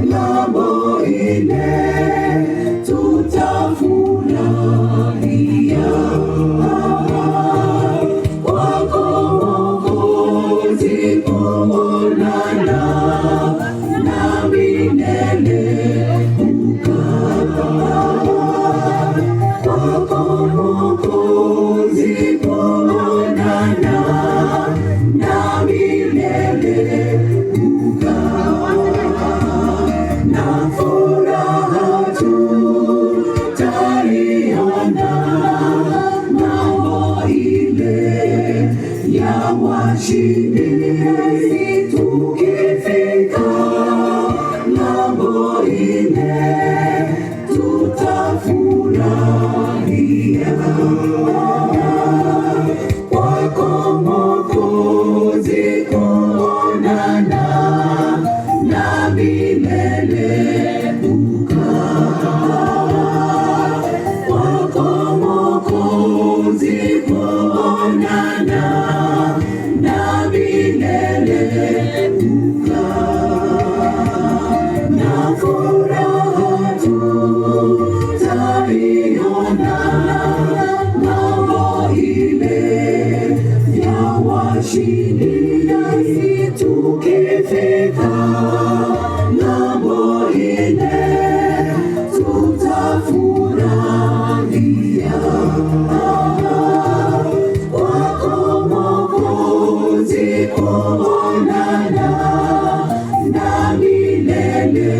ng'ambo ile, tutafurahia kwako Mwokozi, kuonana na milele kukaa kwako Mwokozi, kuonana na milele kukaa na furaha tutaiona ng'ambo ile ya washindi. Tukifika ng'ambo ile, tutafurahia kwako Mwokozi, kuonana na milele kukaa kwako Mwokozi, kuonana na milele kukaa na furaha tutaiona ng'ambo ile ya washindi. Tukifika ng'ambo ile, tutafurahia kwako Mwokozi, kuonana na milele